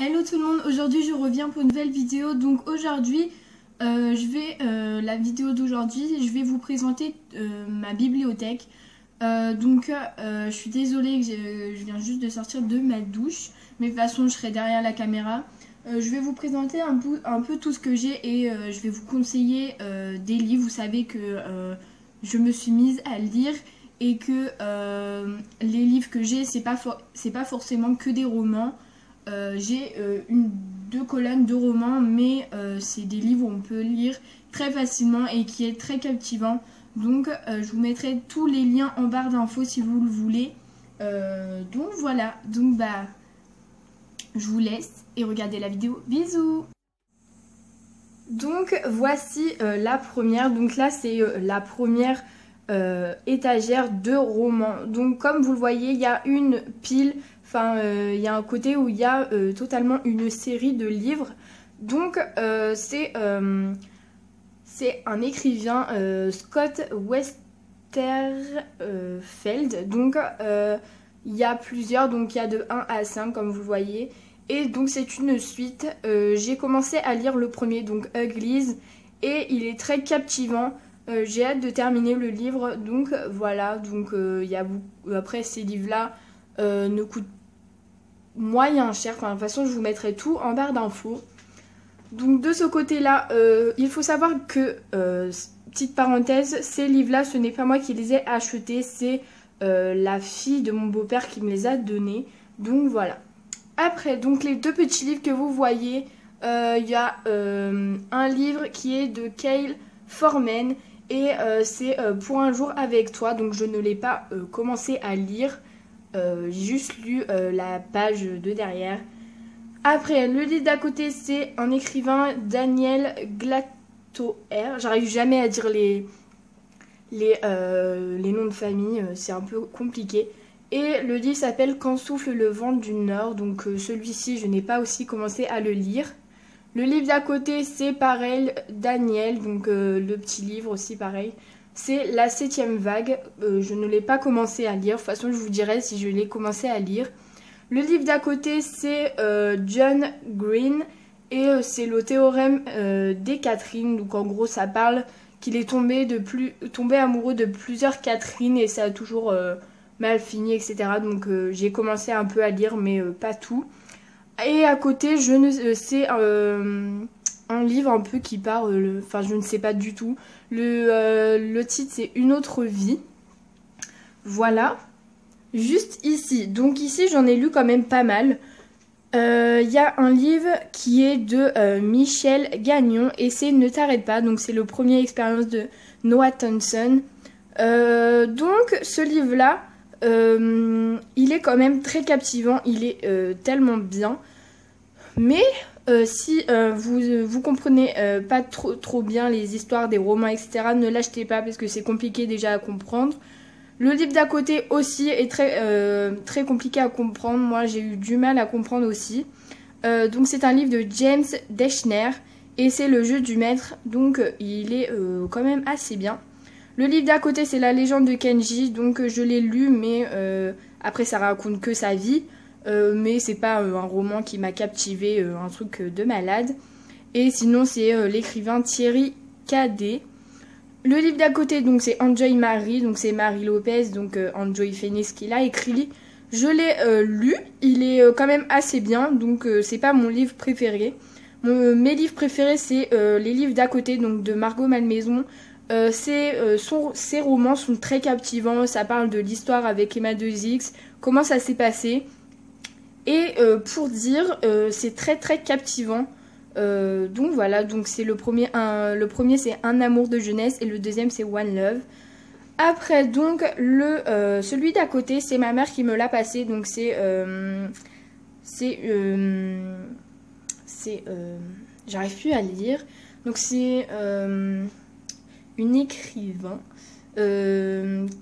Hello tout le monde, aujourd'hui je reviens pour une nouvelle vidéo. Donc aujourd'hui, la vidéo d'aujourd'hui, je vais vous présenter ma bibliothèque. Je suis désolée que je viens juste de sortir de ma douche, mais de toute façon je serai derrière la caméra. Je vais vous présenter un peu tout ce que j'ai et je vais vous conseiller des livres. Vous savez que je me suis mise à lire et que les livres que j'ai, c'est pas forcément que des romans. J'ai deux colonnes de romans, mais c'est des livres où on peut lire très facilement et qui est très captivant. Donc je vous mettrai tous les liens en barre d'infos si vous le voulez. Donc voilà, je vous laisse et regardez la vidéo. Bisous. Donc voici la première. Donc là c'est la première étagère de romans. Donc comme vous le voyez, il y a une pile. Il y a un côté où il y a totalement une série de livres. Donc, c'est un écrivain, Scott Westerfeld. Donc, il y a plusieurs. Donc, il y a de 1 à 5, comme vous le voyez. Et donc, c'est une suite. J'ai commencé à lire le premier, donc Uglies. Et il est très captivant. J'ai hâte de terminer le livre. Donc, voilà. Donc, après, ces livres-là ne coûtent moyen cher. Enfin, de toute façon, je vous mettrai tout en barre d'infos. Donc, de ce côté-là, il faut savoir que, petite parenthèse, ces livres-là, ce n'est pas moi qui les ai achetés, c'est la fille de mon beau-père qui me les a donnés. Donc, voilà. Après, donc, les deux petits livres que vous voyez, il y a un livre qui est de Cale Forman et c'est Pour un jour avec toi. Donc, je ne l'ai pas commencé à lire. J'ai juste lu la page de derrière. Après, le livre d'à côté, c'est un écrivain, Daniel Glatoer. J'arrive jamais à dire les noms de famille, c'est un peu compliqué. Et le livre s'appelle Quand souffle le vent du Nord. Donc celui-ci, je n'ai pas aussi commencé à le lire. Le livre d'à côté, c'est pareil, Daniel. Donc le petit livre aussi pareil. C'est La 7e vague. Je ne l'ai pas commencé à lire. De toute façon, je vous dirai si je l'ai commencé à lire. Le livre d'à côté, c'est John Green. Et c'est le théorème des Catherine. Donc en gros, ça parle qu'il est tombé amoureux de plusieurs Catherine. Et ça a toujours mal fini, etc. Donc j'ai commencé un peu à lire, mais pas tout. Et à côté, c'est un livre un peu qui parle, enfin je ne sais pas du tout. Le titre c'est Une autre vie. Voilà. Juste ici. Donc ici j'en ai lu quand même pas mal. Il y a un livre qui est de Michel Gagnon et c'est Ne t'arrête pas. Donc c'est le premier expérience de Noah Townsend. Donc ce livre-là, il est quand même très captivant. Il est tellement bien. Mais si vous comprenez pas trop bien les histoires des romans, etc., ne l'achetez pas parce que c'est compliqué déjà à comprendre. Le livre d'à côté aussi est très compliqué à comprendre. Moi, j'ai eu du mal à comprendre aussi. Donc, c'est un livre de James Deschner et c'est Le jeu du maître. Donc, il est quand même assez bien. Le livre d'à côté, c'est La légende de Kenji. Donc, je l'ai lu, mais après, ça raconte que sa vie. Mais c'est pas un roman qui m'a captivé, un truc de malade. Et sinon c'est l'écrivain Thierry Cadet. Le livre d'à côté donc c'est Enjoy Marie, donc c'est Marie Lopez, donc Enjoy Phoenix qui l'a écrit. Je l'ai lu, il est quand même assez bien, donc c'est pas mon livre préféré. Mes livres préférés c'est les livres d'à côté, donc de Margot Malmaison. Ses romans sont très captivants, ça parle de l'histoire avec Emma 2X, comment ça s'est passé. Et pour dire, c'est très très captivant. Donc voilà, donc c'est le premier c'est Un amour de jeunesse et le deuxième c'est One Love. Après donc celui d'à côté, c'est ma mère qui me l'a passé, donc j'arrive plus à le lire. Donc c'est une écrivain donc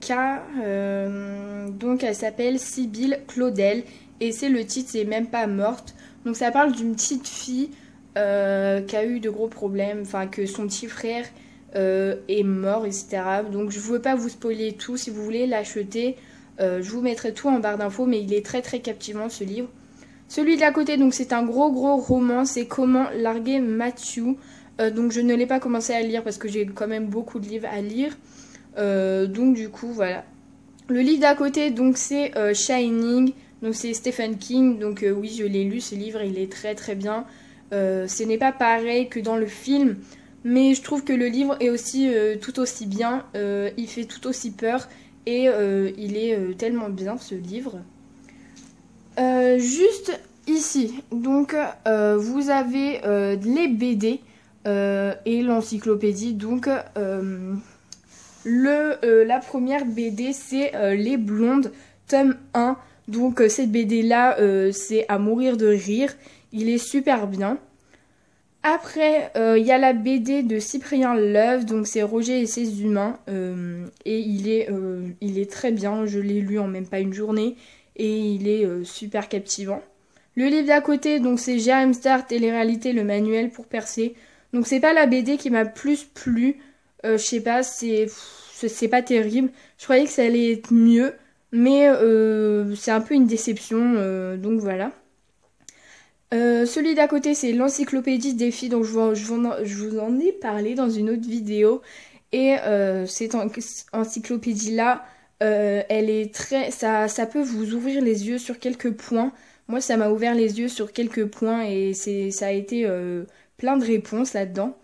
elle s'appelle Sibylle Claudel. Et c'est le titre, c'est Même pas morte. Donc ça parle d'une petite fille qui a eu de gros problèmes, enfin que son petit frère est mort, etc. Donc je ne veux pas vous spoiler tout. Si vous voulez l'acheter, je vous mettrai tout en barre d'infos, mais il est très très captivant ce livre. Celui de l'à côté, donc c'est un gros roman, c'est Comment larguer Matthew. Donc je ne l'ai pas commencé à lire parce que j'ai quand même beaucoup de livres à lire. Donc du coup voilà. Le livre d'à côté, donc c'est Shining, donc c'est Stephen King. Donc oui, je l'ai lu ce livre, il est très bien. Ce n'est pas pareil que dans le film, mais je trouve que le livre est aussi tout aussi bien. Il fait tout aussi peur et il est tellement bien ce livre. Juste ici, donc vous avez les BD et l'encyclopédie. Donc la première BD c'est Les Blondes, tome 1. Donc cette BD là c'est à mourir de rire, il est super bien. Après il y a la BD de Cyprien Leuve, donc c'est Roger et ses humains, et il est très bien, je l'ai lu en même pas une journée et il est super captivant. Le livre d'à côté, donc c'est J.R.M. Star, télé-réalité, le manuel pour percer. Donc c'est pas la BD qui m'a plus plu, je sais pas, c'est pas terrible. Je croyais que ça allait être mieux, mais c'est un peu une déception, donc voilà. Celui d'à côté, c'est l'encyclopédie des filles, donc je vous en ai parlé dans une autre vidéo. Et cette encyclopédie-là, elle est ça peut vous ouvrir les yeux sur quelques points. Moi, ça m'a ouvert les yeux sur quelques points et ça a été plein de réponses là-dedans.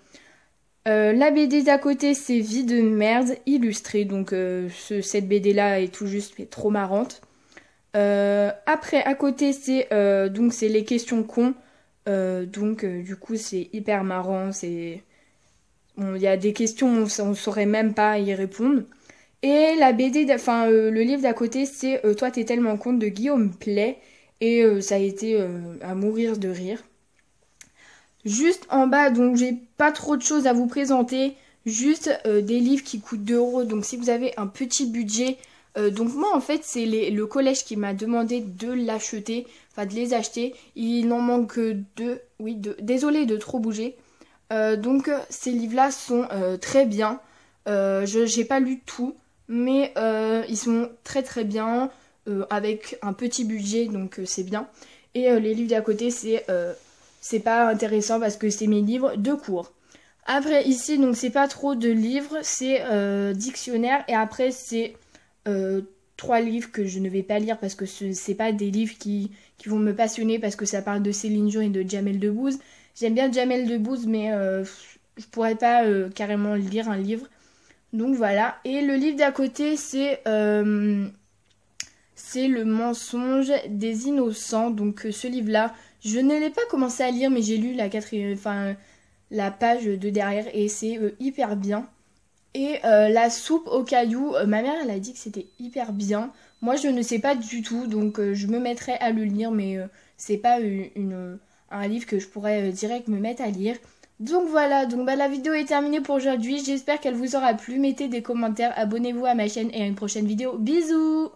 La BD d'à côté, c'est Vie de merde illustrée. Donc cette BD-là est tout juste mais trop marrante. Après, à côté, c'est les questions cons. Du coup, c'est hyper marrant. Il y a des questions où on saurait même pas y répondre. Et la BD, le livre d'à côté, c'est Toi t'es tellement con de Guillaume Play. Et ça a été à mourir de rire. Juste en bas, donc j'ai pas trop de choses à vous présenter. Juste des livres qui coûtent 2 €. Donc si vous avez un petit budget, donc moi en fait c'est le collège qui m'a demandé de l'acheter, enfin de les acheter. Il n'en manque que 2. Oui, 2. Désolée de trop bouger. Donc ces livres-là sont très bien. J'ai pas lu tout, mais ils sont très bien avec un petit budget, donc c'est bien. Et les livres d'à côté, c'est pas intéressant parce que c'est mes livres de cours. Après ici, donc c'est pas trop de livres, c'est dictionnaire. Et après c'est 3 livres que je ne vais pas lire parce que c'est pas des livres qui vont me passionner parce que ça parle de Céline Dion et de Jamel Debbouze. J'aime bien Jamel Debbouze, mais je pourrais pas carrément lire un livre. Donc voilà. Et le livre d'à côté, c'est Le mensonge des innocents. Donc ce livre-là, je ne l'ai pas commencé à lire, mais j'ai lu la page de derrière et c'est hyper bien. Et la soupe aux cailloux, ma mère elle a dit que c'était hyper bien. Moi je ne sais pas du tout, donc je me mettrai à le lire, mais c'est pas un livre que je pourrais direct me mettre à lire. Donc voilà, la vidéo est terminée pour aujourd'hui. J'espère qu'elle vous aura plu. Mettez des commentaires, abonnez-vous à ma chaîne et à une prochaine vidéo. Bisous!